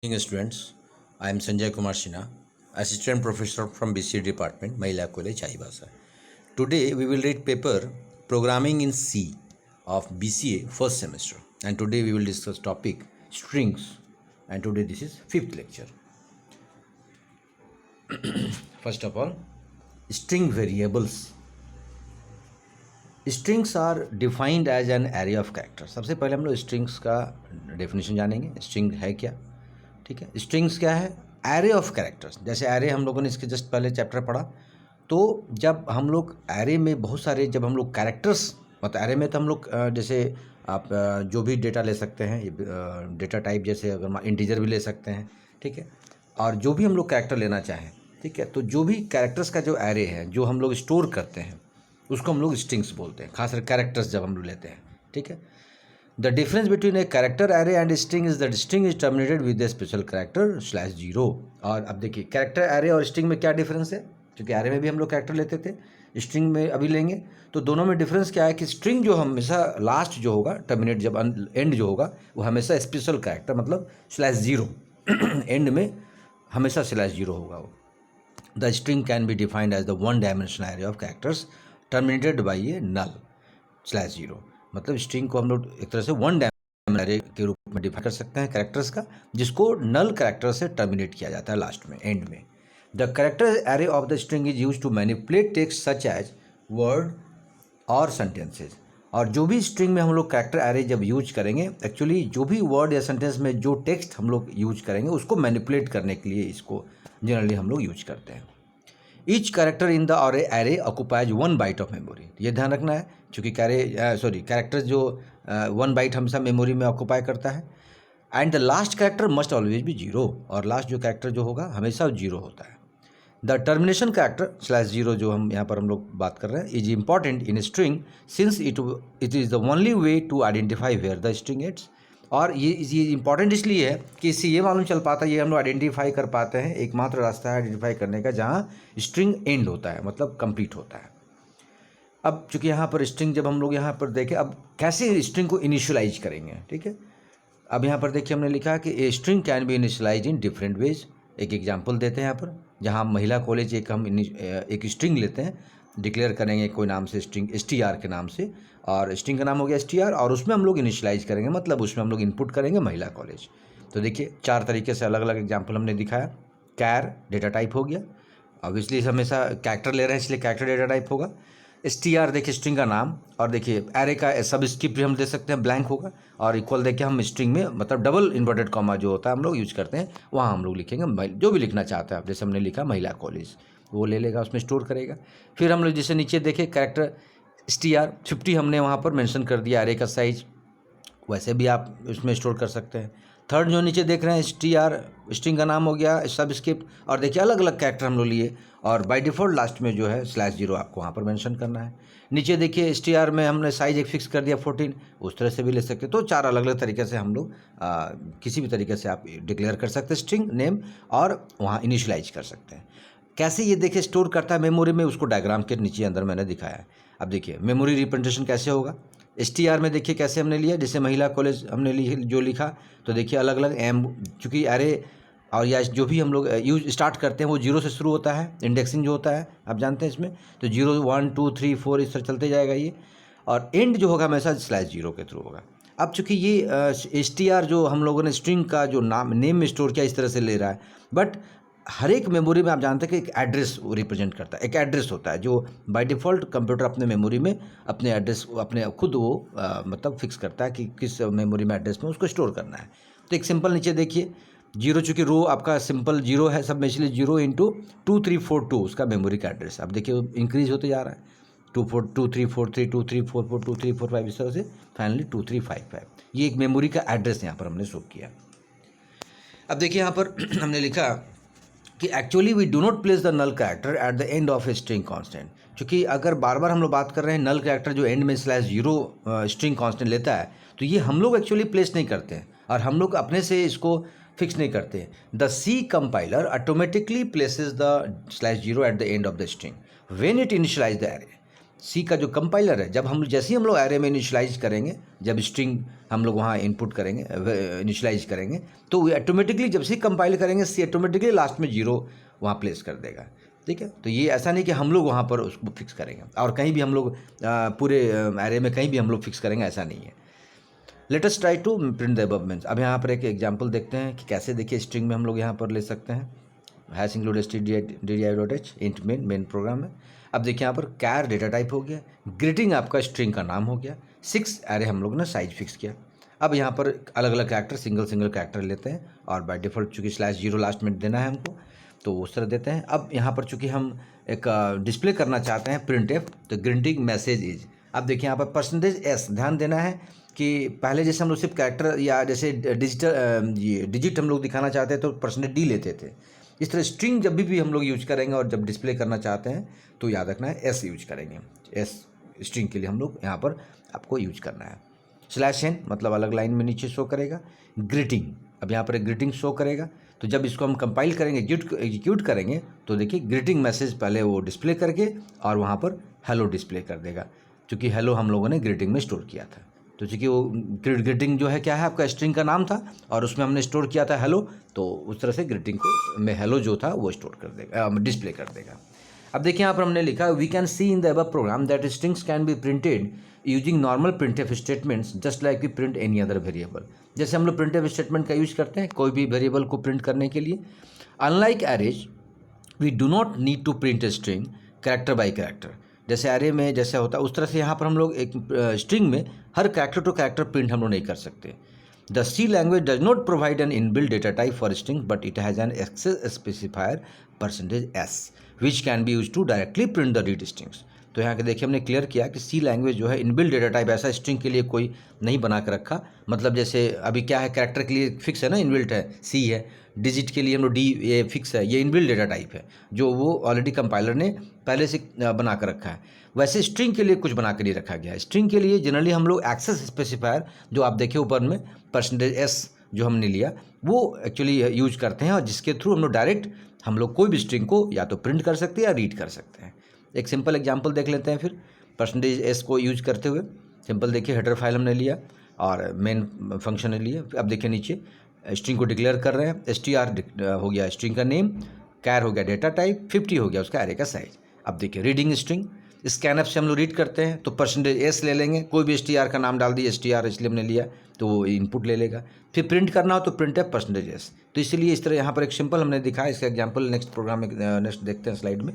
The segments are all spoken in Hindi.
Evening students, I am Sanjay Kumar Sinha, Assistant Professor from BCA Department, Mahila College, Chaibasa. Today we will read paper Programming in C of BCA first semester, and today we will discuss topic strings, and today this is fifth lecture. First of all, string variables. Strings are defined as an array of character. सबसे पहले हम लोग स्ट्रिंग्स का डेफिनेशन जानेंगे, स्ट्रिंग है क्या। ठीक है, स्ट्रिंग्स क्या है? Array of characters. जैसे एरे हम लोगों ने इसके जस्ट पहले चैप्टर पढ़ा, तो जब हम लोग एरे में बहुत सारे जब हम लोग कैरेक्टर्स, मतलब एरे में तो हम लोग जैसे आप जो भी डेटा ले सकते हैं, डेटा टाइप जैसे अगर इंटीजर भी ले सकते हैं, ठीक है, और जो भी हम लोग कैरेक्टर लेना चाहें, ठीक है, तो जो भी कैरेक्टर्स का जो एरे है जो हम लोग स्टोर करते हैं उसको हम लोग स्ट्रिंग्स बोलते हैं, खासकर कैरेक्टर्स जब हम लोग लेते हैं। ठीक है, the difference between a character array and string is that string is terminated with A special character slash zero. और अब देखिए कैरेक्टर एरे और स्ट्रिंग में क्या डिफरेंस है, क्योंकि एरे में भी हम लोग कैरेक्टर लेते थे, स्ट्रिंग में अभी लेंगे, तो दोनों में डिफरेंस क्या है कि स्ट्रिंग जो हमेशा लास्ट जो होगा, टर्मिनेट जब एंड जो होगा, वो हमेशा स्पेशल कैरेक्टर मतलब स्लैश जीरो एंड में हमेशा स्लैश जीरो होगा वो। The string can be defined as the one dimensional array of characters terminated by a null slash zero. मतलब स्ट्रिंग को हम लोग एक तरह से वन डायमेंशनल एरे के रूप में डिफाइन कर सकते हैं कैरेक्टर्स का, जिसको नल कैरेक्टर से टर्मिनेट किया जाता है लास्ट में, एंड में। The character array of the string is use to manipulate text such as word और सेंटेंसेज। और जो भी स्ट्रिंग में हम लोग कैरेक्टर एरे जब यूज करेंगे, एक्चुअली जो भी वर्ड या सेंटेंस में जो टेक्स्ट हम लोग यूज करेंगे उसको मैनिपुलेट करने के लिए इसको जनरली हम लोग यूज करते हैं। ईच कैरेक्टर इन द और array occupies one byte of memory. ये ध्यान रखना है, क्योंकि कैरेक्टर जो 1 बाइट हमेशा मेमोरी में ऑक्यूपाई करता है। And the last character must always be zero, और लास्ट जो कैरेक्टर जो होगा हमेशा जीरो होता है। The termination character slash zero जो हम यहाँ पर हम लोग बात कर रहे हैं, is important in string since it is the only way to identify where the string ends. और ये इंपॉर्टेंट इसलिए है कि इससे ये मालूम चल पाता है, ये हम लोग आइडेंटिफाई कर पाते हैं, एकमात्र रास्ता है आइडेंटिफाई करने का जहाँ स्ट्रिंग एंड होता है, मतलब कंप्लीट होता है। अब चूंकि यहाँ पर स्ट्रिंग जब हम लोग यहाँ पर देखें, अब कैसे स्ट्रिंग को इनिशियलाइज करेंगे, ठीक है। अब यहाँ पर देखिए हमने लिखा कि a string can be initialise in different ways. एक एग्जाम्पल देते हैं यहाँ पर, जहाँ महिला कॉलेज एक स्ट्रिंग लेते हैं, डिक्लेयर करेंगे कोई नाम से स्ट्रिंग STR के नाम से, और स्ट्रिंग का नाम हो गया STR, और उसमें हम लोग इनिशियलाइज करेंगे, मतलब उसमें हम लोग इनपुट करेंगे महिला कॉलेज। तो देखिए 4 तरीके से अलग अलग एग्जाम्पल हमने दिखाया। कैर डेटा टाइप हो गया, ऑब्वियसली हमेशा कैरेक्टर ले रहे हैं इसलिए कैरेक्टर डेटा टाइप होगा। STR देखिए स्ट्रिंग का नाम, और देखिए एरे का सब स्क्रिप्ट भी हम दे सकते हैं, ब्लैंक होगा, और इक्वल देखिए हम स्ट्रिंग में मतलब डबल इन्वर्टेड कॉमा जो होता है हम लोग यूज करते हैं, वहाँ हम लोग लिखेंगे जो भी लिखना चाहते हैं आप, जैसे हमने लिखा महिला कॉलेज, वो ले लेगा उसमें स्टोर करेगा। फिर हम लोग जैसे नीचे देखें कैरेक्टर STR 50 हमने वहाँ पर मेंशन कर दिया एरे का साइज, वैसे भी आप उसमें स्टोर कर सकते हैं। थर्ड जो नीचे देख रहे हैं STR स्ट्रिंग का नाम हो गया सब स्क्रिप्ट, और देखिए अलग अलग कैरेक्टर हम लोग लिए, और बाय डिफ़ॉल्ट लास्ट में जो है स्लैश जीरो आपको वहाँ पर मेंशन करना है। नीचे देखिए STR में हमने साइज एक फिक्स कर दिया 14, उस तरह से भी ले सकते हैं। तो 4 अलग अलग तरीके से हम लोग किसी भी तरीके से आप डिक्लेयर कर सकते हैं स्ट्रिंग नेम, और वहाँ इनिशियलाइज कर सकते हैं। कैसे ये देखिए स्टोर करता है मेमोरी में, उसको डायग्राम के नीचे अंदर मैंने दिखाया है। अब देखिए मेमोरी रिप्रेजेंटेशन कैसे होगा। STR में देखिए कैसे हमने लिया, जैसे महिला कॉलेज हमने जो लिखा, तो देखिए अलग अलग चूँकि एरे और या जो भी हम लोग यूज स्टार्ट करते हैं वो 0 से शुरू होता है, इंडेक्सिंग जो होता है आप जानते हैं इसमें, तो 0 1 2 3 4 इस तरह चलते जाएगा ये, और एंड जो होगा हमेशा स्लैश जीरो के थ्रू होगा। अब चूँकि ये STR जो हम लोगों ने स्ट्रिंग का जो नेम में स्टोर किया इस तरह से ले रहा है, बट हर एक मेमोरी में आप जानते हैं कि एक एड्रेस वो रिप्रेजेंट करता है, एक एड्रेस होता है जो बाय डिफ़ॉल्ट कंप्यूटर अपने मेमोरी में अपने एड्रेस अपने खुद वो मतलब फिक्स करता है कि किस मेमोरी में एड्रेस में उसको स्टोर करना है। तो एक सिंपल नीचे देखिए 0, चूँकि रो आपका सिंपल 0 है सब में, इसलिए 0 × 2342 उसका मेमोरी का एड्रेस। अब देखिए इंक्रीज होते जा रहा है, 2343 2344 2345 इस तरह से फाइनली 2355। ये एक मेमोरी का एड्रेस यहाँ पर हमने शो किया। अब देखिए यहाँ पर हमने लिखा कि actually we do not place the null character at the end of a string constant. क्योंकि अगर बार बार हम लोग बात कर रहे हैं नल कैरेक्टर जो एंड में स्लैश जीरो स्ट्रिंग कांस्टेंट लेता है, तो ये हम लोग एक्चुअली प्लेस नहीं करते हैं, और हम लोग अपने से इसको फिक्स नहीं करते हैं। The C compiler automatically places the slash zero at the end of the string when it initialise the array. C का जो कंपाइलर है, जब हम जैसे ही हम लोग एरे में इनिशियलाइज करेंगे, जब स्ट्रिंग हम लोग वहाँ इनपुट करेंगे, इनिशियलाइज करेंगे, तो वो ऑटोमेटिकली जब से कंपाइल करेंगे सी ऑटोमेटिकली लास्ट में 0 वहाँ प्लेस कर देगा। ठीक है, तो ये ऐसा नहीं कि हम लोग वहाँ पर उसको फिक्स करेंगे और कहीं भी हम लोग पूरे एरे में कहीं भी हम लोग फिक्स करेंगे, ऐसा नहीं है। Let us try to print the above means. अब यहाँ पर एक एग्जांपल देखते हैं कि कैसे देखिए स्ट्रिंग में हम लोग यहाँ पर ले सकते हैं। Hash include stdio.h int main program है। अब देखिए यहाँ पर कैर डेटा टाइप हो गया, ग्रीटिंग आपका स्ट्रिंग का नाम हो गया, 6 एरे हम लोग ने साइज फिक्स किया। अब यहाँ पर अलग अलग कैरेक्टर सिंगल कैरेक्टर लेते हैं और बाय डिफ़ॉल्ट चूँकि /0 लास्ट में देना है हमको, तो उस तरह देते हैं। अब यहाँ पर चूँकि हम एक डिस्प्ले करना चाहते हैं printf, तो ग्रीटिंग मैसेज इज। अब देखिए यहाँ पर %s ध्यान देना है कि पहले जैसे हम लोग सिर्फ कैरेक्टर या जैसे डिजिट हम लोग दिखाना चाहते हैं तो %d लेते थे। इस तरह स्ट्रिंग जब भी हम लोग यूज करेंगे और जब डिस्प्ले करना चाहते हैं तो याद रखना है s यूज करेंगे। s स्ट्रिंग के लिए हम लोग यहाँ पर आपको यूज करना है। /n मतलब अलग लाइन में नीचे शो करेगा। ग्रीटिंग, अब यहाँ पर एक ग्रीटिंग शो करेगा, तो जब इसको हम कंपाइल करेंगे, एग्जीक्यूट करेंगे, तो देखिए ग्रीटिंग मैसेज पहले वो डिस्प्ले करके और वहाँ पर हेलो डिस्प्ले कर देगा, क्योंकि हेलो हम लोगों ने ग्रीटिंग में स्टोर किया था। तो चूँकि वो ग्रीटिंग जो है क्या है, आपका स्ट्रिंग का नाम था और उसमें हमने स्टोर किया था हेलो, तो उस तरह से ग्रीटिंग को में हेलो जो था वो स्टोर कर देगा, डिस्प्ले कर देगा। अब देखिए यहाँ पर हमने लिखा we can see in the above program that strings can be printed using normal printf statements just like we print any other variable. जैसे हम लोग printf स्टेटमेंट का यूज करते हैं कोई भी वेरिएबल को प्रिंट करने के लिए। Unlike arrays we do not need to print a string character by character. जैसे एरे में जैसे होता है उस तरह से यहाँ पर हम लोग एक स्ट्रिंग में हर कैरेक्टर टू कैरेक्टर प्रिंट हम लोग नहीं कर सकते। The C language does not provide an inbuilt data type for string, but it has an access specifier %s, which can be used to directly print the read strings। तो यहाँ के देखिए हमने क्लियर किया कि C लैंग्वेज जो है इनबिल्ट डेटा टाइप ऐसा स्ट्रिंग के लिए कोई नहीं बना कर रखा। मतलब जैसे अभी क्या है, कैरेक्टर के लिए फिक्स है ना, इनबिल्ट है C है, डिजिट के लिए हम लोग D ये फिक्स है, ये इनबिल्ट डेटा टाइप है जो वो ऑलरेडी कंपाइलर ने पहले से बना कर रखा है। वैसे स्ट्रिंग के लिए कुछ बना कर नहीं रखा गया है। स्ट्रिंग के लिए जनरली हम लोग एक्सेस स्पेसिफायर जो आप देखिए ऊपर में %s जो हमने लिया वो एक्चुअली यूज करते हैं, और जिसके थ्रू हम लोग डायरेक्ट हम लोग कोई भी स्ट्रिंग को या तो प्रिंट कर सकते हैं या रीड कर सकते हैं। एक सिंपल एग्जांपल देख लेते हैं फिर %s को यूज करते हुए। सिंपल देखिए हेडर फाइल हमने लिया और मेन फंक्शन ने लिया। अब देखिए नीचे स्ट्रिंग को डिक्लेयर कर रहे हैं, str हो गया स्ट्रिंग का नेम, कैर हो गया डेटा टाइप, 50 हो गया उसका एरे का साइज। अब देखिए रीडिंग स्ट्रिंग, स्कैनएफ से हम लोग रीड करते हैं तो %s ले लेंगे, कोई भी str का नाम डाल दिए, str इसलिए हमने लिया तो वो इनपुट ले लेगा। फिर प्रिंट करना हो तो printf %s। तो इसलिए इस तरह यहाँ पर एक सिंपल हमने दिखाया, इसका एग्जांपल नेक्स्ट प्रोग्राम में नेक्स्ट देखते हैं स्लाइड में।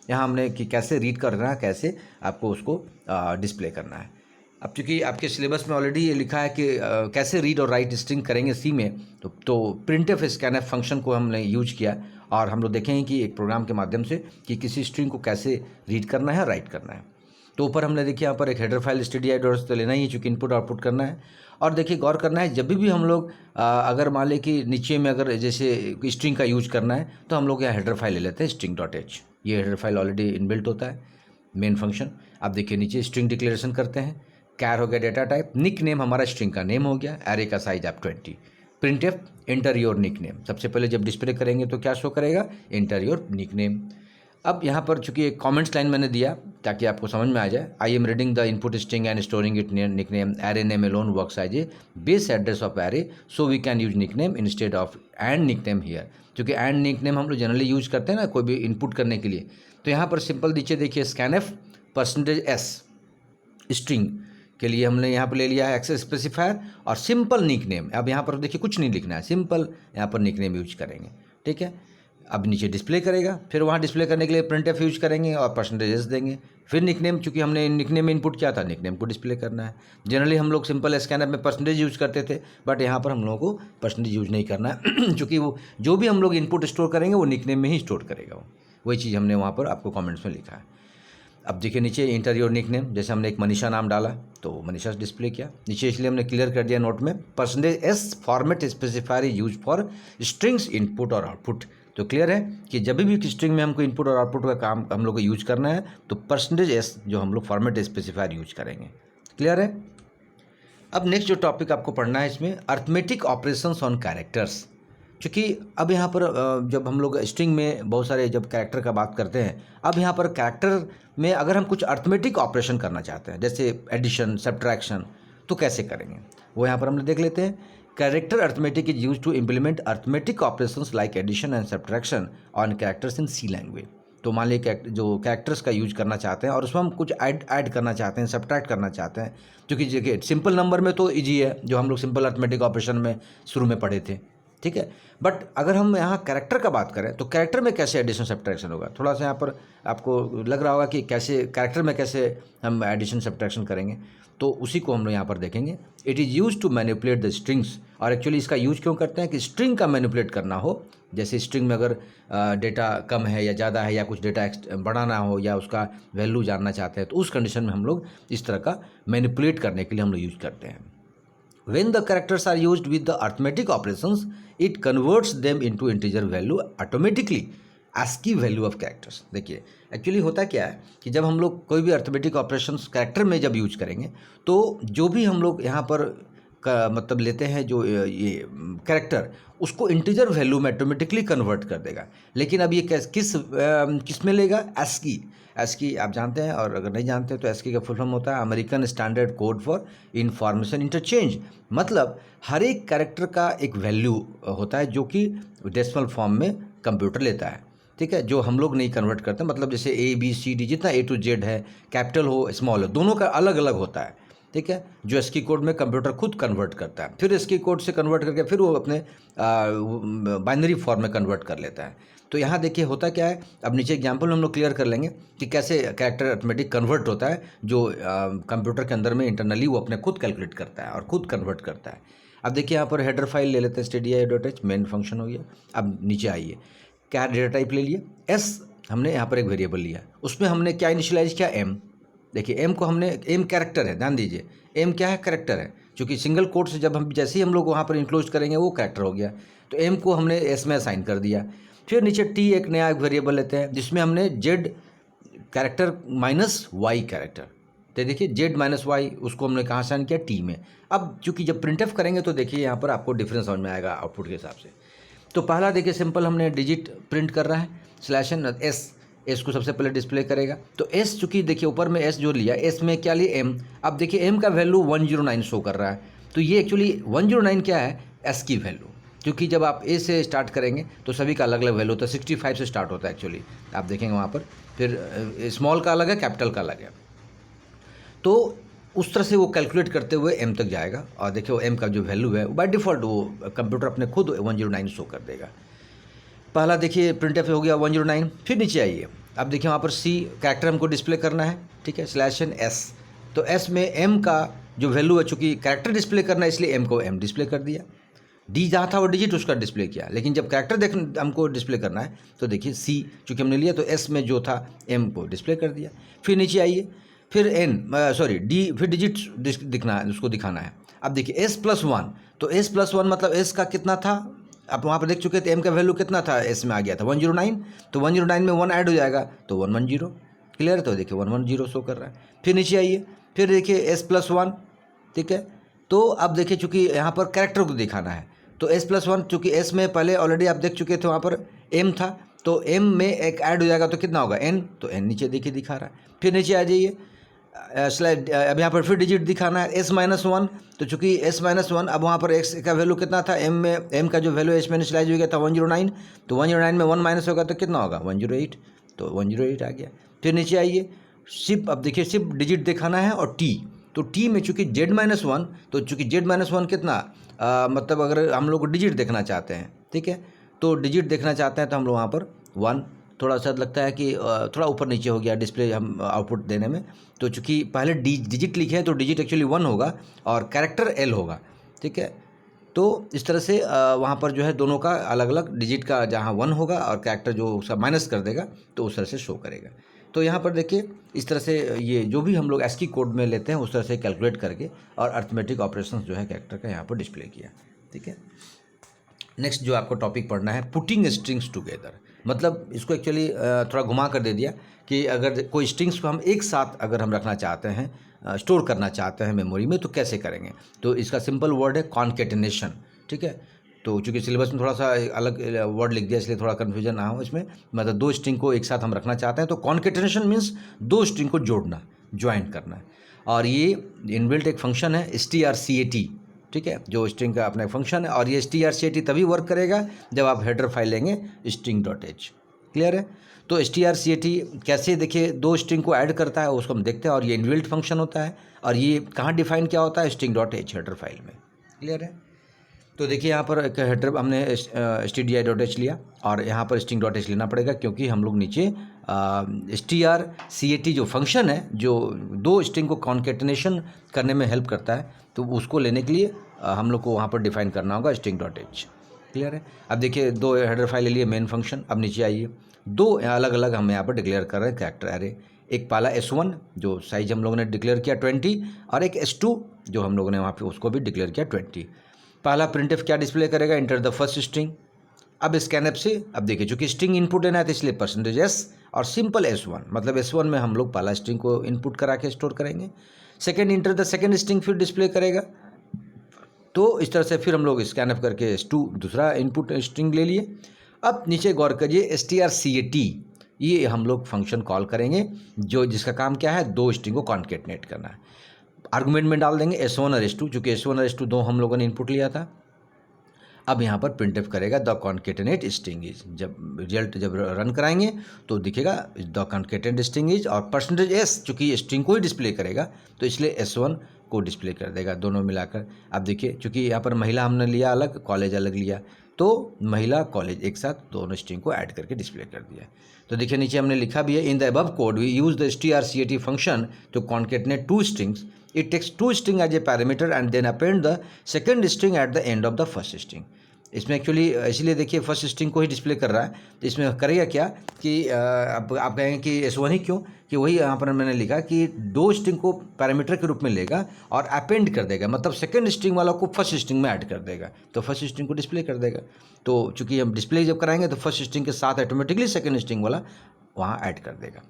यहाँ हमने कि कैसे रीड करना है, कैसे आपको उसको डिस्प्ले करना है। अब चूँकि आपके सिलेबस में ऑलरेडी ये लिखा है कि कैसे रीड और राइट स्ट्रिंग करेंगे सी में, तो printf स्कैनएफ फंक्शन को हमने यूज किया और हम लोग देखेंगे कि एक प्रोग्राम के माध्यम से कि किसी स्ट्रिंग को कैसे रीड करना है, राइट करना है। तो ऊपर हमने देखिए यहाँ पर एक हेडर फाइल stdio तो लेना ही है चूँकि इनपुट आउटपुट करना है। और देखिए गौर करना है, जब भी हम लोग अगर मान लें कि नीचे में अगर जैसे स्ट्रिंग का यूज करना है तो हम लोग यहाँ हेडर फाइल ले लेते हैं string.h। ये हेडर फाइल ऑलरेडी इनबिल्ट होता है मेन फंक्शन। अब देखिए नीचे स्ट्रिंग डिक्लेरेशन करते हैं, कैर हो गया डेटा टाइप, निक नेम हमारा स्ट्रिंग का नेम हो गया, एरे का साइज आप 20, printf enter your nick name. सबसे पहले जब डिस्प्ले करेंगे तो क्या शो करेगा, एंटर योर निक नेम। अब यहाँ पर चूंकि एक कमेंट्स लाइन मैंने दिया ताकि आपको समझ में आ जाए, I am reading the input string and storing it nick name, array name alone works as a base address of array, so we can use nick name instead of and nick name here. क्योंकि एंड निक नेम हम लोग जनरली यूज करते हैं ना कोई भी इनपुट करने के लिए। तो यहाँ पर सिंपल नीचे देखिए स्कैनएफ %s स्ट्रिंग के लिए हमने यहाँ पर ले लिया है एक्सेस स्पेसिफायर और सिंपल निक नेम। अब यहाँ पर देखिए कुछ नहीं लिखना है, सिंपल यहाँ पर निक नेम यूज करेंगे, ठीक है। अब नीचे डिस्प्ले करेगा, फिर वहाँ डिस्प्ले करने के लिए printf यूज करेंगे और %s देंगे। फिर निक नेम, चूँकि हमने निक नेम इनपुट किया था, निक नेम को डिस्प्ले करना है। जनरली हम लोग सिंपल स्कैनर में % यूज करते थे, बट यहाँ पर हम लोगों को % यूज नहीं करना है चूँकि वो जो भी हम लोग इनपुट स्टोर करेंगे वो निक नेम में ही स्टोर करेगा। वही चीज़ हमने वहाँ पर आपको कॉमेंट्स में लिखा है। अब देखिए नीचे इंटर योर निक नेम, जैसे हमने एक मनीषा नाम डाला तो मनीषा डिस्प्ले किया नीचे, इसलिए हमने क्लियर कर दिया नोट में %s format specifier use for strings input और आउटपुट। तो क्लियर है कि जब भी स्ट्रिंग में हमको इनपुट और आउटपुट का काम हम लोग को यूज करना है तो %s जो हम लोग फॉर्मेट स्पेसिफायर यूज करेंगे। क्लियर है। अब नेक्स्ट जो टॉपिक आपको पढ़ना है इसमें अर्थमेटिक ऑपरेशंस ऑन कैरेक्टर्स। क्योंकि अब यहाँ पर जब हम लोग स्ट्रिंग में बहुत सारे जब कैरेक्टर का बात करते हैं, अब यहाँ पर कैरेक्टर में अगर हम कुछ अर्थमेटिक ऑपरेशन करना चाहते हैं जैसे एडिशन, सब्ट्रैक्शन, तो कैसे करेंगे वो यहाँ पर हम देख लेते हैं। Character arithmetic is use to implement arithmetic operations like addition and subtraction on characters in C language. तो मान लीजिए जो कैरेक्टर्स का यूज करना चाहते हैं और उसमें हम कुछ ऐड करना चाहते हैं, सब्ट्रैक्ट करना चाहते हैं, क्योंकि देखिए सिंपल नंबर में तो ईजी है, जो हम लोग सिंपल अर्थमेटिक ऑपरेशन में शुरू में पढ़े थे, ठीक है। बट अगर हम यहाँ कैरेक्टर का बात करें तो कैरेक्टर में कैसे एडिशन सब्ट्रैक्शन होगा, थोड़ा सा यहाँ पर आपको लग रहा होगा कि कैसे कैरेक्टर में कैसे हम एडिशन सब्ट्रैक्शन करेंगे, तो उसी को हम लोग यहाँ पर देखेंगे। It is use to manipulate the strings, और एक्चुअली इसका यूज क्यों करते हैं कि स्ट्रिंग का मैनिपुलेट करना हो, जैसे स्ट्रिंग में अगर डेटा कम है या ज़्यादा है या कुछ डेटा बढ़ाना हो या उसका वैल्यू जानना चाहते हैं, तो उस कंडीशन में हम लोग इस तरह का मैनिपुलेट करने के लिए हम लोग यूज करते हैं। When the characters are used with the arithmetic operations, it converts them into integer value automatically ASCII value of characters। देखिए एक्चुअली होता क्या है कि जब हम लोग कोई भी अर्थमेटिक ऑपरेशंस कैरेक्टर में जब यूज करेंगे, तो जो भी हम लोग यहाँ पर मतलब लेते हैं जो ये कैरेक्टर, उसको इंटीजर वैल्यू में ऑटोमेटिकली कन्वर्ट कर देगा। लेकिन अब ये किस में लेगा, ASCII। ASCII आप जानते हैं, और अगर नहीं जानते तो ASCII का फुल फॉर्म होता है American standard code for information interchange. मतलब हर एक कैरेक्टर का एक वैल्यू होता है जो कि डेसिमल फॉर्म में कंप्यूटर लेता है, ठीक है, जो हम लोग नहीं कन्वर्ट करते। मतलब जैसे ABCD जितना A to Z है, कैपिटल हो स्मॉल हो, दोनों का अलग अलग होता है, ठीक है, जो ASCII कोड में कंप्यूटर खुद कन्वर्ट करता है। फिर ASCII कोड से कन्वर्ट करके फिर वो अपने बाइनरी फॉर्म में कन्वर्ट कर लेता है। तो यहाँ देखिए होता क्या है, अब नीचे एग्जांपल हम लोग क्लियर कर लेंगे कि कैसे कैरेक्टर अर्थमेटिक कन्वर्ट होता है, जो कंप्यूटर के अंदर में इंटरनली वो अपने खुद कैलकुलेट करता है और खुद कन्वर्ट करता है। अब देखिए यहाँ पर हेडर फाइल ले लेते हैं, stdio.h मेन फंक्शन हो गया। अब नीचे आइए, क्या डेटा टाइप ले लिए, S हमने यहाँ पर एक वेरिएबल लिया, उसमें हमने क्या इनिशियलाइज किया, M। देखिए M को हमने, M कैरेक्टर है, ध्यान दीजिए, M क्या है, कैरेक्टर है, क्योंकि सिंगल कोट से जब हम जैसे ही हम लोग वहाँ पर इंक्लोज करेंगे वो कैरेक्टर हो गया, तो M को हमने S में असाइन कर दिया। फिर नीचे T एक नया एक वेरिएबल लेते हैं जिसमें हमने Z character minus Y character, तो देखिए Z माइनस वाई उसको हमने कहाँ असाइन किया, T में। अब चूँकि जब प्रिंटफ करेंगे तो देखिए यहाँ पर आपको डिफरेंस समझ में आएगा आउटपुट के हिसाब से। तो पहला देखिए सिंपल हमने डिजिट प्रिंट कर रहा है, /n S को सबसे पहले डिस्प्ले करेगा। तो S चूँकि देखिए ऊपर में S जो लिया, S में क्या लिया, M। अब देखिए M का वैल्यू 109 शो कर रहा है, तो ये एक्चुअली 109 क्या है, ASCII वैल्यू, क्योंकि जब आप A से स्टार्ट करेंगे तो सभी का अलग अलग वैल्यू होता है। 65 से स्टार्ट होता है एक्चुअली, आप देखेंगे वहाँ पर, फिर स्मॉल का अलग है, कैपिटल का अलग है। तो उस तरह से वो कैलकुलेट करते हुए M तक जाएगा, और देखिए वो M का जो वैल्यू है बाय डिफ़ॉल्ट वो कंप्यूटर अपने खुद 109 शो कर देगा। पहला देखिए प्रिंटफ हो गया 109। फिर नीचे आइए, अब देखिए वहाँ पर C कैरेक्टर हमको डिस्प्ले करना है, ठीक है, /S। तो S में M का जो वैल्यू है, चूँकि कैरेक्टर डिस्प्ले करना है इसलिए M को M डिस्प्ले कर दिया। D जहाँ था वो डिजिट उसका डिस्प्ले किया, लेकिन जब कैरेक्टर हमको डिस्प्ले करना है तो देखिए C चूँकि हमने लिया तो S में जो था M को डिस्प्ले कर दिया। फिर नीचे आइए, फिर D, फिर डिजिट दिखना है, उसको दिखाना है। अब देखिए S+1, तो S+1 मतलब S का कितना था, आप वहाँ पर देख चुके थे, M का वैल्यू कितना था, S में आ गया था 109, तो 109 में 1 ऐड हो जाएगा तो 110, क्लियर है। तो देखिए 110 शो कर रहा है। फिर नीचे आइए, फिर देखिए S+1, ठीक है। तो अब देखिए चूँकि यहाँ पर कैरेक्टर को दिखाना है, तो S+1 चूँकि S में पहले ऑलरेडी आप देख चुके थे, वहाँ पर M था, तो M में एक ऐड हो जाएगा तो कितना होगा, N, तो N नीचे देखिए दिखा रहा है। फिर नीचे आ जाइए, अब यहाँ पर फिर डिजिट दिखाना है S-1, तो चूँकि S-1 अब वहाँ पर X का वैल्यू कितना था, M में M का जो वैल्यू S में इनिशियलाइज हो गया था 109, तो 109 में 1 माइनस होगा तो कितना होगा, 108, तो 108 आ गया। फिर नीचे आइए, शिप, अब देखिए शिप डिजिट दिखाना है और T, तो T में चूँकि Z-1, तो चूँकि Z-1 कितना, मतलब अगर हम लोग डिजिट देखना चाहते हैं, ठीक है, तो डिजिट देखना चाहते हैं तो हम लोग वहाँ पर 1, थोड़ा सा लगता है कि थोड़ा ऊपर नीचे हो गया डिस्प्ले हम आउटपुट देने में, तो चूँकि पहले डिजिट लिखे हैं तो डिजिट एक्चुअली 1 होगा और कैरेक्टर L होगा, ठीक है। तो इस तरह से वहाँ पर जो है दोनों का अलग अलग डिजिट का जहाँ 1 होगा और कैरेक्टर जो उसका माइनस कर देगा तो उस तरह से शो करेगा। तो यहाँ पर देखिए इस तरह से ये जो भी हम लोग ASCII कोड में लेते हैं उस तरह से कैलकुलेट करके और अर्थमेटिक ऑपरेशंस जो है कैरेक्टर का यहाँ पर डिस्प्ले किया, ठीक है। नेक्स्ट जो आपको टॉपिक पढ़ना है, पुटिंग स्ट्रिंग्स टुगेदर, मतलब इसको एक्चुअली थोड़ा घुमा कर दे दिया कि अगर कोई स्ट्रिंग्स को हम एक साथ अगर हम रखना चाहते हैं, स्टोर करना चाहते हैं मेमोरी में, तो कैसे करेंगे। तो इसका सिंपल वर्ड है कॉन्केटेनेशन, ठीक है। तो चूँकि सिलेबस में थोड़ा सा अलग वर्ड लिख दिया इसलिए थोड़ा कन्फ्यूजन ना हो इसमें, मतलब दो स्ट्रिंग को एक साथ हम रखना चाहते हैं। तो कॉन्केटेनेशन मीन्स दो स्ट्रिंग को जोड़ना, ज्वाइन करना है। और ये इनबिल्ट एक फंक्शन है strcat, ठीक है, जो स्ट्रिंग का अपना फंक्शन है। और ये strcat तभी वर्क करेगा जब आप हेडर फाइल लेंगे string.h। क्लियर है? तो strcat कैसे, देखिए दो स्ट्रिंग को ऐड करता है उसको हम देखते हैं। और ये इनबिल्ट फंक्शन होता है और ये कहाँ डिफाइन क्या होता है, string.h हेडर फाइल में। क्लियर है? तो देखिए यहाँ पर एक हेडर हमने stdi.h लिया और यहाँ पर string.h लेना पड़ेगा क्योंकि हम लोग नीचे strcat जो फंक्शन है जो दो स्ट्रिंग को कॉन्केटेनेशन करने में हेल्प करता है, तो उसको लेने के लिए हम लोग को वहाँ पर डिफाइन करना होगा string.h। क्लियर है? अब देखिए दो हेडर फाइल ले लिए मेन फंक्शन। अब नीचे आइए, दो अलग अलग हम यहाँ पर डिक्लेयर कर रहे हैं कैरेक्टर एरे। एक पाला S1 जो साइज हम लोगों ने डिक्लेयर किया 20 और एक S2 जो हम लोगों ने वहाँ पे उसको भी डिक्लेयर किया 20। पहला प्रिंटफ क्या डिस्प्ले करेगा, इंटर द फर्स्ट स्ट्रिंग। अब स्कैनएफ से, अब देखिए चूंकि स्ट्रिंग इनपुट लेना है तो इसलिए %s और सिंपल S1, मतलब S1 में हम लोग पहला स्ट्रिंग को इनपुट करा के स्टोर करेंगे। Second, enter the second string फिर डिस्प्ले करेगा। तो इस तरह से फिर हम लोग स्कैनएफ करके S2 दूसरा इनपुट स्ट्रिंग ले लिए। अब नीचे गौर करिए strcat, ये हम लोग फंक्शन कॉल करेंगे जो जिसका काम क्या है, दो स्ट्रिंग को कॉन्केटनेट करना है। आर्गुमेंट में डाल देंगे S1 और S2, चूँकि S1 और S2 दो हम लोगों ने इनपुट लिया था। अब यहाँ पर प्रिंटफ करेगा द कॉन्केटेनेट स्ट्रिंग इज। जब रिजल्ट जब रन कराएंगे तो दिखेगा द कॉन्केटेनेट स्ट्रिंग इज, और %s चूँकि स्ट्रिंग को ही डिस्प्ले करेगा तो इसलिए S1 को डिस्प्ले कर देगा दोनों मिलाकर। अब देखिए चूँकि यहाँ पर महिला हमने लिया अलग, कॉलेज अलग लिया, तो महिला कॉलेज एक साथ दोनों स्ट्रिंग को ऐड करके डिस्प्ले कर दिया। तो देखिए नीचे हमने लिखा भी है, in the above code we use the strcat function to concatenate two strings. It takes two string as a parameter and then append the second string at the end of the first string। इसमें एक्चुअली इसलिए देखिए फर्स्ट स्ट्रिंग को ही डिस्प्ले कर रहा है, तो इसमें करेगा क्या कि अब आप कहेंगे कि S1 ही क्यों, कि वही यहाँ पर मैंने लिखा कि दो स्ट्रिंग को पैरामीटर के रूप में लेगा और अपेंड कर देगा, मतलब सेकंड स्ट्रिंग वाला को फर्स्ट स्ट्रिंग में ऐड कर देगा, तो फर्स्ट स्ट्रिंग को डिस्प्ले कर देगा। तो चूँकि हम डिस्प्ले जब कराएंगे तो फर्स्ट स्ट्रिंग के साथ ऑटोमेटिकली सेकंड स्ट्रिंग वाला वहाँ ऐड कर देगा।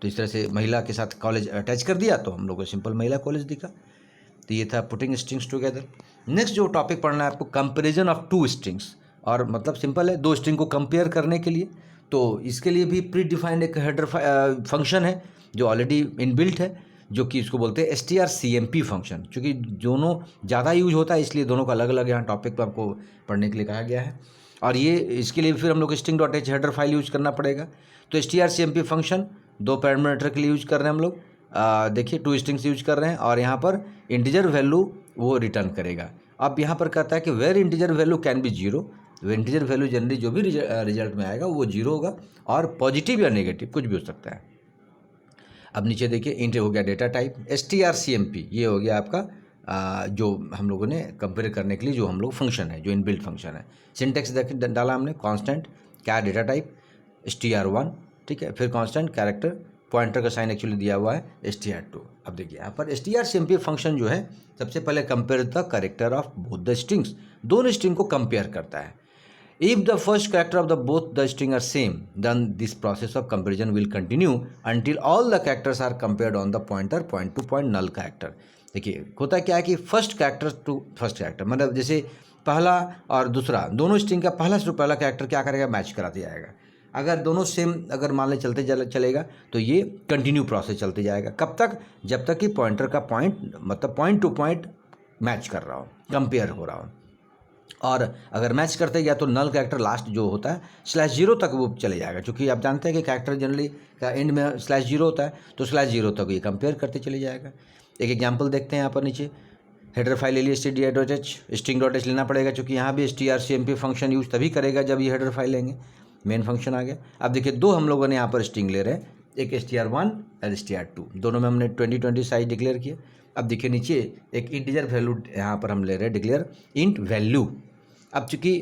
तो इस तरह से महिला के साथ कॉलेज अटैच कर दिया तो हम लोग को सिंपल महिला कॉलेज दिखा। तो ये था पुटिंग स्ट्रिंग्स टुगेदर। नेक्स्ट जो टॉपिक पढ़ना है आपको, कंपैरिजन ऑफ टू स्ट्रिंग्स, और मतलब सिंपल है, दो स्ट्रिंग को कंपेयर करने के लिए। तो इसके लिए भी प्री डिफाइंड एक हेडर फंक्शन है जो ऑलरेडी इनबिल्ट है, जो कि इसको बोलते हैं strcmp फंक्शन। चूँकि दोनों ज़्यादा यूज होता है इसलिए दोनों का अलग अलग यहाँ टॉपिक पर आपको पढ़ने के लिए कहा गया है। और ये इसके लिए फिर हम लोग string.h हेडर फाइल यूज करना पड़ेगा। तो strcmp फंक्शन दो पैरामीटर के लिए यूज कर रहे हैं हम लोग, देखिए टू स्ट्रिंग्स यूज कर रहे हैं, और यहाँ पर इंटीजर वैल्यू वो रिटर्न करेगा। अब यहाँ पर कहता है कि where integer value can be zero, integer value generally जो भी रिजल्ट में आएगा वो जीरो होगा, और पॉजिटिव या नेगेटिव कुछ भी हो सकता है। अब नीचे देखिए इंट हो गया डेटा टाइप, strcmp ये हो गया आपका जो हम लोगों ने कंपेयर करने के लिए जो हम लोग फंक्शन है, जो इनबिल्ट फंक्शन है। सिंटेक्स डाला हमने, कांस्टेंट क्या डेटा टाइप str1, ठीक है, फिर कांस्टेंट कैरेक्टर, पॉइंटर का साइन एक्चुअली दिया हुआ है str2। अब देखिए यहाँ पर strcmp फंक्शन जो है सबसे पहले compare the character of both the strings, दोनों स्ट्रिंग को कंपेयर करता है। If the first character of the both the string are same then this process of comparison will continue until all the characters are compared on the pointer point to point null character. देखिए होता क्या है कि first character to first character, मतलब जैसे पहला और दूसरा दोनों स्ट्रिंग का पहला से पहला कैरेक्टर क्या करेगा, मैच कराते जाएगा। अगर दोनों सेम अगर मान लें चलते चलेगा तो ये कंटिन्यू प्रोसेस चलते जाएगा। कब तक, जब तक कि पॉइंटर का पॉइंट मतलब पॉइंट टू पॉइंट मैच कर रहा हो, कंपेयर हो रहा हो। और अगर मैच करते गया तो नल कैरेक्टर लास्ट जो होता है /0 तक वो चले जाएगा, क्योंकि आप जानते हैं कि कैरेक्टर जनरली का एंड में /0 होता है, तो /0 तक ये कंपेयर करते चले जाएगा। एक एग्जांपल देखते हैं यहाँ पर नीचे, हेडर फाइल ले लिए std.h, string.h लेना पड़ेगा, क्योंकि यहाँ भी strcmp फंक्शन यूज तभी करेगा जब ये हेडर फाइल लेंगे। मेन फंक्शन आ गया। अब देखिए दो हम लोगों ने यहाँ पर स्ट्रिंग ले रहे हैं, एक str1 और str2, दोनों में हमने 2020 साइज डिक्लेयर किया। अब देखिए नीचे एक इंटीजर वैल्यू यहाँ पर हम ले रहे हैं डिक्लेयर इंट वैल्यू। अब चूँकि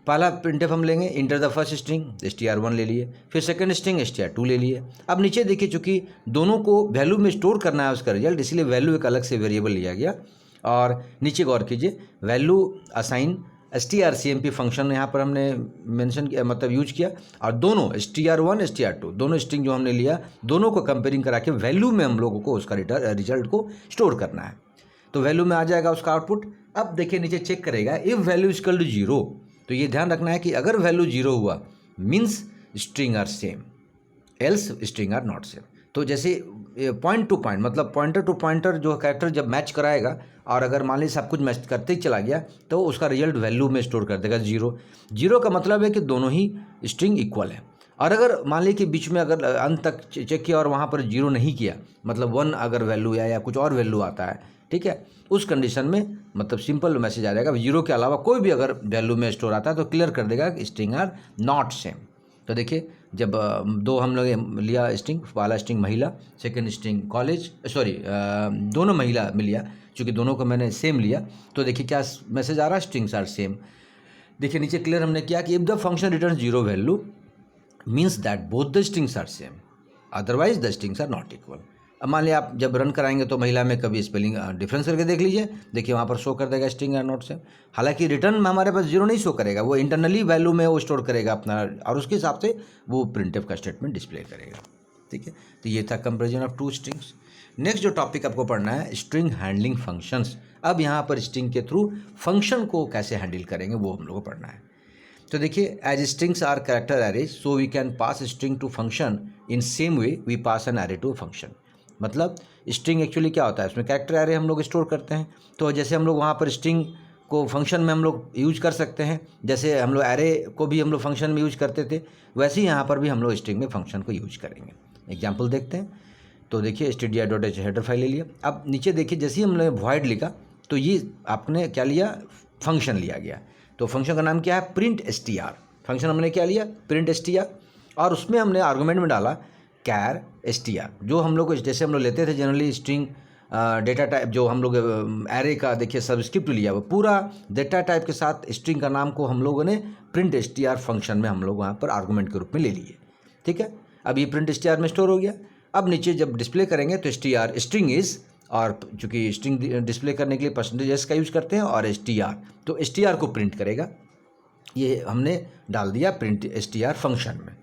पहला प्रिंटफ हम लेंगे enter the first string str1 ले लिए, फिर सेकंड स्ट्रिंग str2 ले लिए। अब नीचे देखिए चूँकि दोनों को वैल्यू में स्टोर करना है उसका रिजल्ट, इसलिए वैल्यू एक अलग से वेरिएबल लिया गया। और नीचे गौर कीजिए वैल्यू असाइन strcmp फंक्शन यहाँ पर हमने मेंशन किया, मतलब यूज किया, और दोनों str1 str2 दोनों स्ट्रिंग जो हमने लिया दोनों को कंपेयरिंग करा के वैल्यू में हम लोगों को उसका रिजल्ट को स्टोर करना है। तो वैल्यू में आ जाएगा उसका आउटपुट। अब देखिए नीचे चेक करेगा इफ वैल्यू इक्वल टू 0, तो ये ध्यान रखना है कि अगर वैल्यू 0 हुआ means string are same, else string are not same. तो जैसे पॉइंट टू पॉइंट मतलब पॉइंटर टू पॉइंटर जो कैरेक्टर जब मैच कराएगा और अगर मान लीजिए सब कुछ मैच करते ही चला गया तो उसका रिजल्ट वैल्यू में स्टोर कर देगा 0। 0 का मतलब है कि दोनों ही स्ट्रिंग इक्वल है। और अगर मान लीजिए कि बीच में अगर अंत तक चेक किया और वहाँ पर 0 नहीं किया, मतलब 1 अगर वैल्यू या कुछ और वैल्यू आता है, ठीक है, उस कंडीशन में मतलब सिंपल मैसेज आ जाएगा 0 के अलावा कोई भी अगर वैल्यू में स्टोर आता है तो क्लियर कर देगा कि स्ट्रिंग आर नॉट सेम। तो देखिए जब दो हम लोग लिया स्ट्रिंग, पहला स्ट्रिंग महिला, सेकंड स्ट्रिंग कॉलेज, सॉरी दोनों महिला में लिया, चूँकि दोनों को मैंने सेम लिया, तो देखिए क्या मैसेज आ रहा है, स्ट्रिंग्स आर सेम। देखिए नीचे क्लियर हमने किया कि if the function return 0 value means that both the strings are same, otherwise the strings are not equal. अब मान लिया आप जब रन कराएंगे तो महिला में कभी स्पेलिंग डिफरेंस करके देख लीजिए, देखिए वहाँ पर शो कर देगा स्ट्रिंग आर नॉट सेम। हालांकि रिटर्न में हमारे पास 0 नहीं शो करेगा, वो इंटरनली वैल्यू में वो स्टोर करेगा अपना और उसके हिसाब से वो प्रिंटफ का स्टेटमेंट डिस्प्ले करेगा। ठीक है, तो ये था comparison of two strings. Next जो टॉपिक आपको पढ़ना है स्ट्रिंग हैंडलिंग फंक्शंस। अब यहाँ पर स्ट्रिंग के थ्रू फंक्शन को कैसे हैंडल करेंगे वो हम लोग को पढ़ना है। तो देखिए as strings are character arrays so we can pass string to function in same way we pass an array to function. मतलब स्ट्रिंग एक्चुअली क्या होता है, उसमें कैरेक्टर एरे हम लोग स्टोर करते हैं, तो जैसे हम लोग वहाँ पर स्ट्रिंग को फंक्शन में हम लोग यूज कर सकते हैं, जैसे हम लोग एरे को भी हम लोग फंक्शन में यूज करते थे, वैसे ही यहाँ पर भी हम लोग स्ट्रिंग में फंक्शन को यूज करेंगे। एग्जाम्पल देखते हैं। तो देखिए stdio.h हेडर फाइल ले लिया। अब नीचे देखिए जैसे ही हमने वॉइड लिखा तो ये आपने क्या लिया, फंक्शन लिया गया। तो फंक्शन का नाम क्या है, प्रिंट str। फंक्शन हमने क्या लिया, प्रिंट str, और उसमें हमने आर्गूमेंट में डाला कैर str, जो हम लोग जैसे हम लोग लेते थे जनरली स्ट्रिंग डेटा टाइप, जो हम लोग एरे का देखिए सबस्क्रिप्ट लिया वो पूरा डेटा टाइप के साथ स्ट्रिंग का नाम को हम लोगों ने प्रिंट str फंक्शन में हम लोग वहाँ पर आर्गूमेंट के रूप में ले लिए। ठीक है, अब ये प्रिंट str में स्टोर हो गया। अब नीचे जब डिस्प्ले करेंगे तो str स्ट्रिंग इज़, और चूँकि स्ट्रिंग डिस्प्ले करने के लिए परसेंटेज का यूज़ करते हैं, और str, तो str को प्रिंट करेगा। ये हमने डाल दिया प्रिंट str फंक्शन में।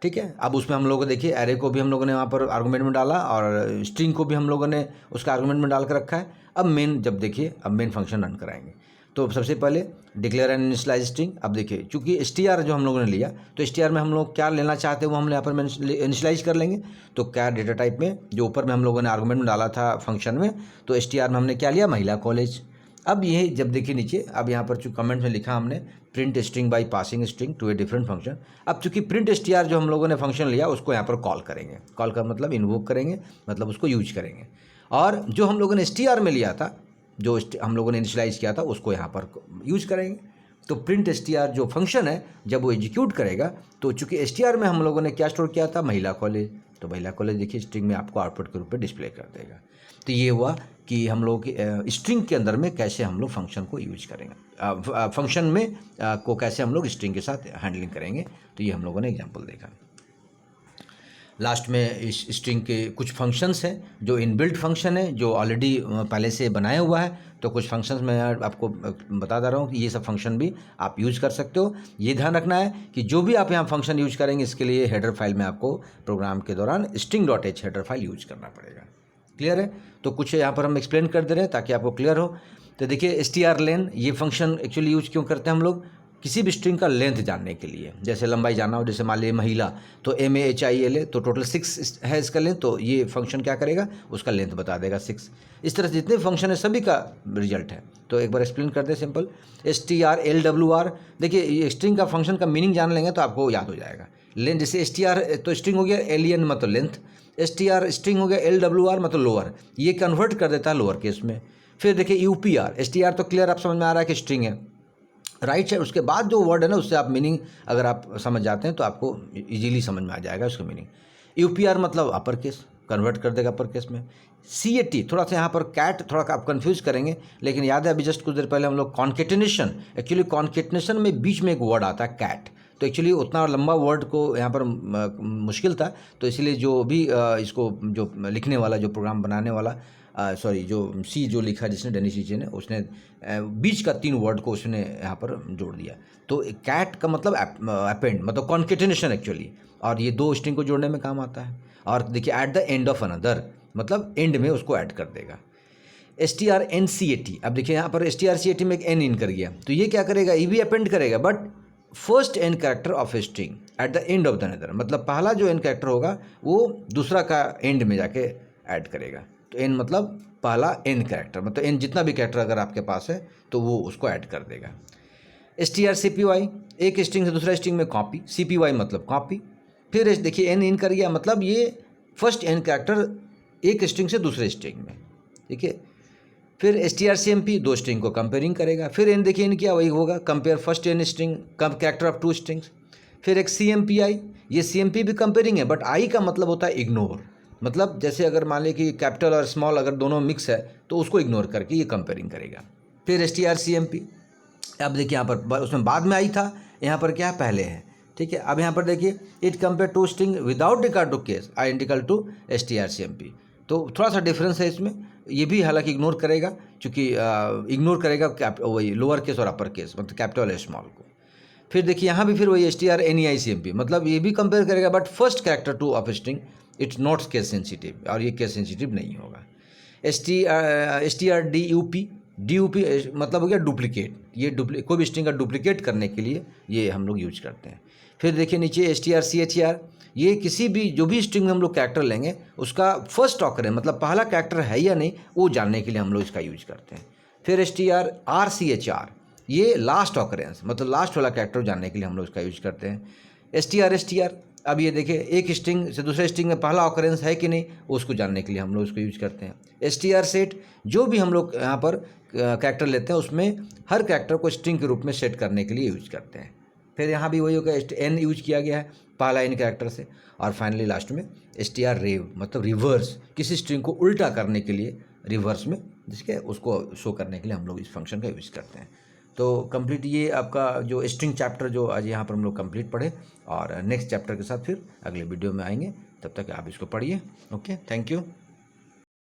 ठीक है, अब उसमें हम लोगों को देखिए एरे को भी हम लोगों ने वहाँ पर आर्गूमेंट में डाला और स्ट्रिंग को भी हम लोगों ने उसका आर्गूमेंट में डाल कर रखा है। अब मेन जब देखिए अब मेन फंक्शन रन कराएंगे तो सबसे पहले डिक्लेयर एंड इनिशियलाइज स्ट्रिंग। अब देखिए चूंकि str जो हम लोगों ने लिया तो str में हम लोग क्या लेना चाहते हैं वो हमने यहाँ पर इनिशियलाइज कर लेंगे। तो क्या डेटा टाइप में जो ऊपर में हम लोगों ने आर्गूमेंट में डाला था फंक्शन में, तो str में हमने क्या लिया, महिला कॉलेज। अब ये जब देखिए नीचे, अब यहाँ पर चूँकि कमेंट में लिखा हमने print string by passing string to a different function. अब चूँकि प्रिंट str जो हम लोगों ने फंक्शन लिया उसको यहाँ पर कॉल करेंगे, कॉल का मतलब इन्वोक करेंगे, मतलब उसको यूज करेंगे। और जो हम लोगों ने str में लिया था, जो हम लोगों ने इनिशियलाइज किया था, उसको यहाँ पर यूज करेंगे। तो प्रिंट str जो फंक्शन है जब वो एग्जीक्यूट करेगा तो चूँकि str में हम लोगों ने क्या स्टोर किया था, महिला कॉलेज, तो महिला कॉलेज देखिए स्ट्रिंग में आपको आउटपुट के रूप में डिस्प्ले कर देगा। तो ये हुआ कि हम लोग स्ट्रिंग के अंदर में कैसे हम लोग फंक्शन को यूज करेंगे, फंक्शन में को कैसे हम लोग स्ट्रिंग के साथ हैंडलिंग करेंगे। तो ये हम लोगों ने एग्जांपल देखा। लास्ट में इस स्ट्रिंग के कुछ फंक्शंस हैं जो इनबिल्ट फंक्शन है, जो ऑलरेडी पहले से बनाया हुआ है। तो कुछ फंक्शंस मैं आपको बता दे रहा हूँ कि ये सब फंक्शन भी आप यूज कर सकते हो। ये ध्यान रखना है कि जो भी आप यहाँ फंक्शन यूज करेंगे इसके लिए हेडर फाइल में आपको प्रोग्राम के दौरान string.h हेडर फाइल यूज करना पड़ेगा। क्लियर है? तो कुछ यहाँ पर हम एक्सप्लेन कर दे रहे हैं ताकि आपको क्लियर हो। तो देखिए strlen ये फंक्शन एक्चुअली यूज क्यों करते हैं हम लोग, किसी भी स्ट्रिंग का लेंथ जानने के लिए, जैसे लंबाई जानना हो, जैसे मान लीजिए महिला तो MAHILA, तो टोटल 6 है इसका लेंथ, तो ये फंक्शन क्या करेगा, उसका लेंथ बता देगा 6। इस तरह से जितने फंक्शन है सभी का रिजल्ट है। तो एक बार एक्सप्लेन कर दे सिंपल। strLWR, देखिए ये स्ट्रिंग का फंक्शन का मीनिंग जान लेंगे तो आपको याद हो जाएगा। लेंथ जैसे str तो स्ट्रिंग हो गया, len मतलब लेंथ, str स्ट्रिंग हो गया, LWR मतलब लोअर, ये कन्वर्ट कर देता है लोअर केस में। फिर देखिए UPR, str तो क्लियर आप समझ में आ रहा है कि स्ट्रिंग है, राइट साइड उसके बाद जो वर्ड है ना उससे आप मीनिंग अगर आप समझ जाते हैं तो आपको इजीली समझ में आ जाएगा उसका मीनिंग। UPR मतलब अपर केस, कन्वर्ट कर देगा अपर केस में। CAT थोड़ा सा यहाँ पर कैट थोड़ा आप कंफ्यूज करेंगे, लेकिन याद है अभी जस्ट कुछ देर पहले हम लोग कॉन्केटिनेशन, एक्चुअली कॉन्केटिनेशन में बीच में एक वर्ड आता है कैट, तो एक्चुअली उतना लंबा वर्ड को यहाँ पर मुश्किल था, तो इसलिए जो भी इसको जो लिखने वाला, जो प्रोग्राम बनाने वाला, सॉरी जो सी जो लिखा जिसने डेनिस रीचे ने, उसने बीच का 3 वर्ड को उसने यहाँ पर जोड़ दिया। तो कैट का मतलब अपेंड मतलब कॉन्केटिनेशन एक्चुअली, और ये 2 स्ट्रिंग को जोड़ने में काम आता है। और देखिए eight the end of another मतलब एंड में उसको ऐड कर देगा। STRNCAT, अब देखिए यहाँ पर STRCAT में एक n इन कर गया, तो ये क्या करेगा, ये भी अपेंड करेगा but first n character of a string at the end of the another, मतलब पहला जो एन कैरेक्टर होगा वो दूसरा का एंड में जाके ऐड करेगा। तो एन मतलब पहला एन कैरेक्टर, मतलब एन जितना भी कैरेक्टर अगर आपके पास है तो वो उसको ऐड कर देगा। STRCPY, एक स्ट्रिंग से दूसरा स्ट्रिंग में कॉपी, CPY मतलब कॉपी। फिर देखिए एन इन कर गया, मतलब ये फर्स्ट एन कैरेक्टर एक स्ट्रिंग से दूसरे स्ट्रिंग में, ठीक है। फिर STRCMP, दो स्ट्रिंग को कंपेयरिंग करेगा। फिर एन देखिए इन क्या वही होगा, compare first n string character of two strings. फिर एक CMPI, ये CMP भी कंपेयरिंग है बट आई का मतलब होता है इग्नोर, मतलब जैसे अगर मान लें कि कैपिटल और स्मॉल अगर दोनों मिक्स है तो उसको इग्नोर करके ये कंपेयरिंग करेगा। फिर STRCMP, अब देखिए यहाँ पर उसमें बाद में आई था, यहाँ पर क्या पहले है, ठीक है। अब यहाँ पर देखिए it compare two string without regard to case identical to STRCMP, तो थोड़ा सा डिफरेंस है इसमें, ये भी हालांकि इग्नोर करेगा, चूँकि इग्नोर करेगा वही लोअर केस और अपर केस, मतलब कैपिटल और स्मॉल को। फिर देखिए यहाँ भी फिर वही STRNEICMP, मतलब ये भी कंपेयर करेगा but first character two of string it's not case sensitive, और ये केस सेंसिटिव नहीं होगा। STRDUP, मतलब हो गया डुप्लीकेट, ये कोई भी स्ट्रिंग का डुप्लीकेट करने के लिए ये हम लोग यूज करते हैं। फिर देखिए नीचे STRCHR, ये किसी भी जो भी स्ट्रिंग में हम लोग कैरेक्टर लेंगे उसका फर्स्ट ऑकरेंस, मतलब पहला कैरेक्टर है या नहीं वो जानने के लिए हम लोग इसका यूज करते हैं। फिर STRRCHR, ये लास्ट ऑकरेंस, मतलब लास्ट वाला कैरेक्टर जानने के लिए हम लोग इसका यूज करते हैं। STRSTR, अब ये देखिए एक स्ट्रिंग से दूसरे स्ट्रिंग में पहला ऑकरेंस है कि नहीं उसको जानने के लिए हम लोग उसको यूज करते हैं। STRSet, जो भी हम लोग यहाँ पर कैरेक्टर लेते हैं उसमें हर कैरेक्टर को स्ट्रिंग के रूप में सेट करने के लिए यूज करते हैं। फिर यहाँ भी वही होगा, N यूज किया गया है पहला N कैरेक्टर से। और फाइनली लास्ट में STRRev, मतलब रिवर्स, किसी स्ट्रिंग को उल्टा करने के लिए रिवर्स में जिसके उसको शो करने के लिए हम लोग इस फंक्शन का यूज करते हैं। तो कंप्लीट ये आपका जो स्ट्रिंग चैप्टर जो आज यहाँ पर हम लोग कंप्लीट पढ़े, और नेक्स्ट चैप्टर के साथ फिर अगले वीडियो में आएंगे, तब तक आप इसको पढ़िए। Okay, thank you.